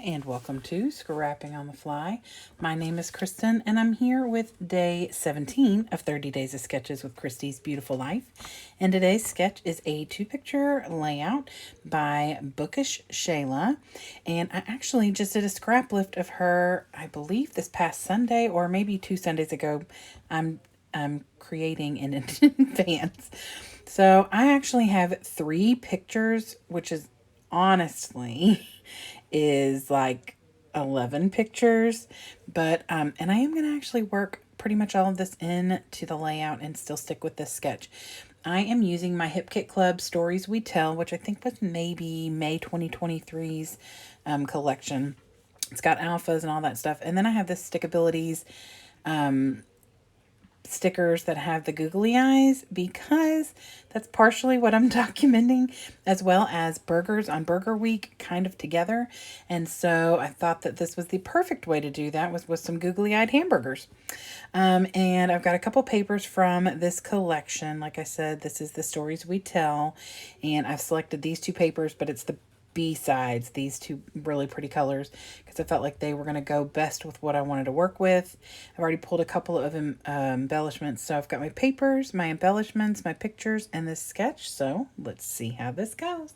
and welcome to Scrapping on the Fly. My name is Kristen, and I'm here with day 17 of 30 Days of Sketches with Christy's Beautiful Life. And today's sketch is a 2-picture layout by Bookishshala. And I actually just did a scrap lift of her, I believe this past Sunday, or maybe 2 Sundays ago. I'm creating in advance. So I actually have 3 pictures, which is honestly is like 11 pictures, but and I am going to actually work pretty much all of this into the layout and still stick with this sketch. I am using my Hip Kit Club Stories We Tell, which I think was maybe May 2023's collection. It's got alphas and all that stuff. And then I have this Stickabilities stickers that have the googly eyes, because that's partially what I'm documenting, as well as burgers on Burger Week kind of together. And so I thought that this was the perfect way to do that, was with some googly eyed hamburgers. And I've got a couple papers from this collection. Like I said, this is the Stories We Tell, and I've selected these 2 papers, but it's the B-sides, these 2 really pretty colors, because I felt like they were going to go best with what I wanted to work with. I've already pulled a couple of embellishments, so I've got my papers, my embellishments, my pictures, and this sketch. So let's see how this goes.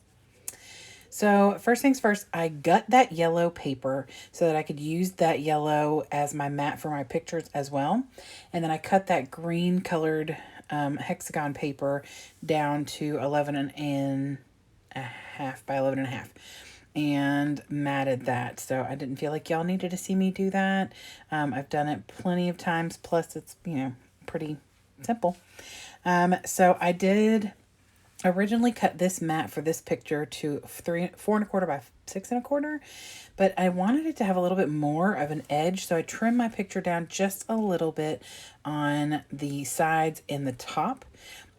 So first things first, I gut that yellow paper so that I could use that yellow as my mat for my pictures as well. And then I cut that green colored hexagon paper down to 11 and a half by 11 and a half and matted that. So I didn't feel like y'all needed to see me do that. I've done it plenty of times. Plus it's, pretty simple. So I did originally cut this mat for this picture to 4¼ by 6¼ but I wanted it to have a little bit more of an edge, so I trimmed my picture down just a little bit on the sides and the top.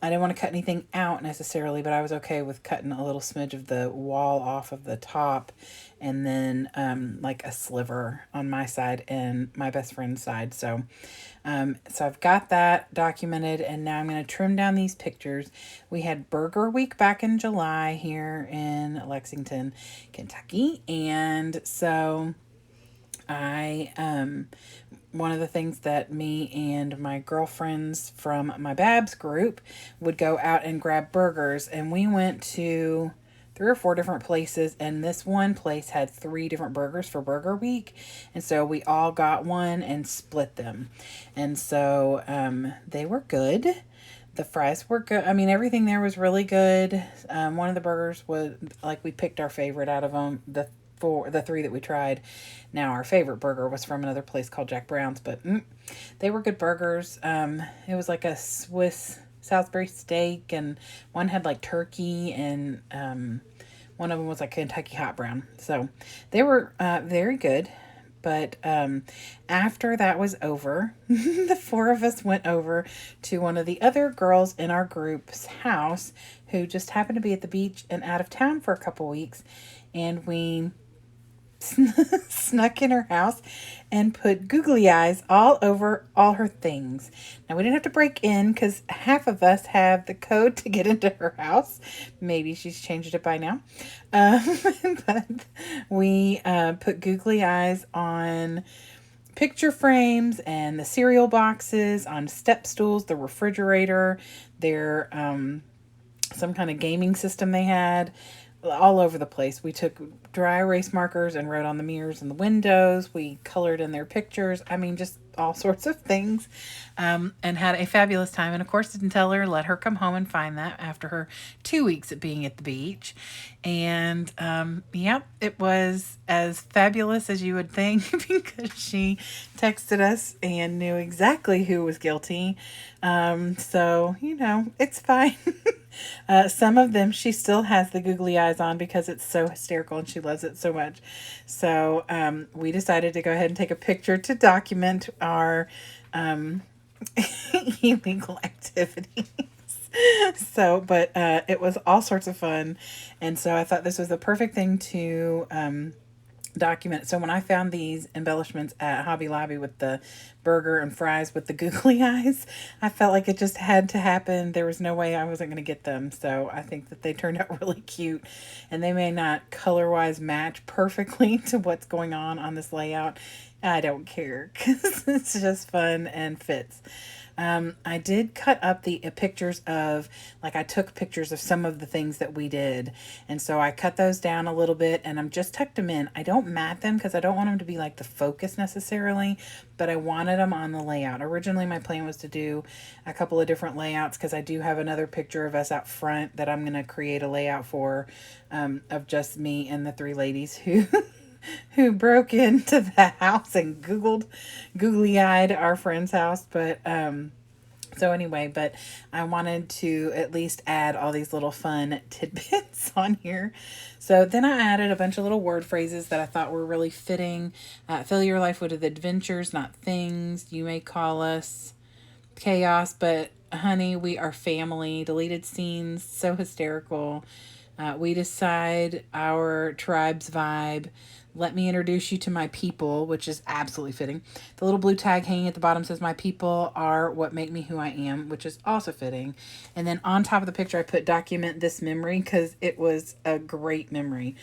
I didn't want to cut anything out necessarily, but I was okay with cutting a little smidge of the wall off of the top, and then like a sliver on my side and my best friend's side. So I've got that documented, and now I'm going to trim down these pictures. We had Burger Week back in July here in Lexington, Kentucky, and so one of the things that me and my girlfriends from my Babs group would go out and grab burgers, and we went to 3 or 4 different places, and this one place had 3 different burgers for Burger Week, and so we all got one and split them, and so they were good. The fries were good. I mean, everything there was really good. One of the burgers was like, we picked our favorite out of them. The 3 that we tried. Now our favorite burger was from another place called Jack Brown's, but they were good burgers. It was like a Swiss Salisbury steak, and one had like turkey, and one of them was like Kentucky hot brown. So they were very good. But after that was over, the 4 of us went over to one of the other girls in our group's house who just happened to be at the beach and out of town for a couple weeks. And we snuck in her house and put googly eyes all over all her things. Now, we didn't have to break in because half of us have the code to get into her house. Maybe she's changed it by now. But we put googly eyes on picture frames and the cereal boxes, on step stools, the refrigerator, their some kind of gaming system they had, all over the place. We took dry erase markers and wrote on the mirrors and the windows. We colored in their pictures. I mean, just all sorts of things, and had a fabulous time. And of course, didn't tell her, let her come home and find that after her 2 weeks at being at the beach. And it was as fabulous as you would think, because she texted us and knew exactly who was guilty. So, it's fine. Some of them she still has the googly eyes on because it's so hysterical and she loves it so much. So we decided to go ahead and take a picture to document our illegal activities. But it was all sorts of fun. And so I thought this was the perfect thing to document. So when I found these embellishments at Hobby Lobby with the burger and fries with the googly eyes, I felt like it just had to happen. There was no way I wasn't going to get them. So I think that they turned out really cute, and they may not color wise match perfectly to what's going on this layout. I don't care because it's just fun and fits. I did cut up the pictures of, like, I took pictures of some of the things that we did. And so I cut those down a little bit and I'm just tucked them in. I don't mat them because I don't want them to be like the focus necessarily, but I wanted them on the layout. Originally, my plan was to do a couple of different layouts because I do have another picture of us out front that I'm going to create a layout for, of just me and the three ladies who broke into the house and googly-eyed our friend's house. But so anyway, but I wanted to at least add all these little fun tidbits on here. So then I added a bunch of little word phrases that I thought were really fitting. Fill your life with adventures, not things. You may call us chaos, but honey, we are family. Deleted scenes, so hysterical. We decide our tribe's vibe. Let me introduce you to my people, which is absolutely fitting. The little blue tag hanging at the bottom says my people are what make me who I am, which is also fitting. And then on top of the picture, I put document this memory because it was a great memory.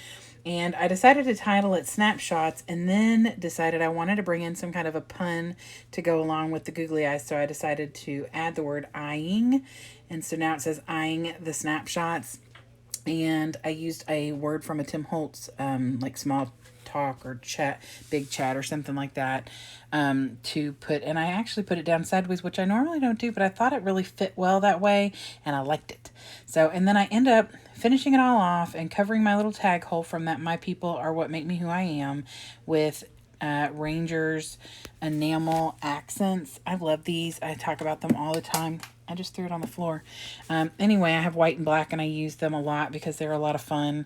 And I decided to title it Snapshots, and then decided I wanted to bring in some kind of a pun to go along with the googly eyes. So I decided to add the word eyeing. And so now it says eyeing the snapshots. And I used a word from a Tim Holtz, like small talk or chat, big chat or something like that, to put, and I actually put it down sideways, which I normally don't do, but I thought it really fit well that way and I liked it. So, and then I end up finishing it all off and covering my little tag hole from that my people are what make me who I am with Rangers enamel accents. I love these. I talk about them all the time. I just threw it on the floor. Anyway, I have white and black and I use them a lot because they're a lot of fun.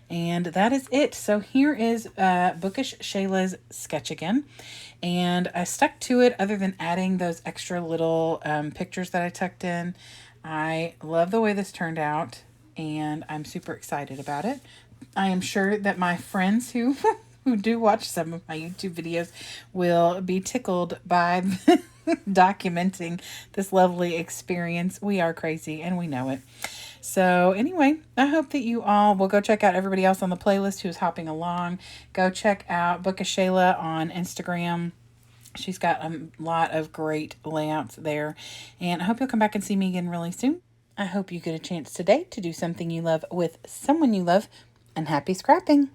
And that is it. So here is Bookish Shayla's sketch again. And I stuck to it other than adding those extra little pictures that I tucked in. I love the way this turned out and I'm super excited about it. I am sure that my friends who who do watch some of my YouTube videos will be tickled by documenting this lovely experience. We are crazy and we know it. So anyway, I hope that you all will go check out everybody else on the playlist who's hopping along. Go check out Bookishshala on Instagram. She's got a lot of great layouts there. And I hope you'll come back and see me again really soon. I hope you get a chance today to do something you love with someone you love. And happy scrapping!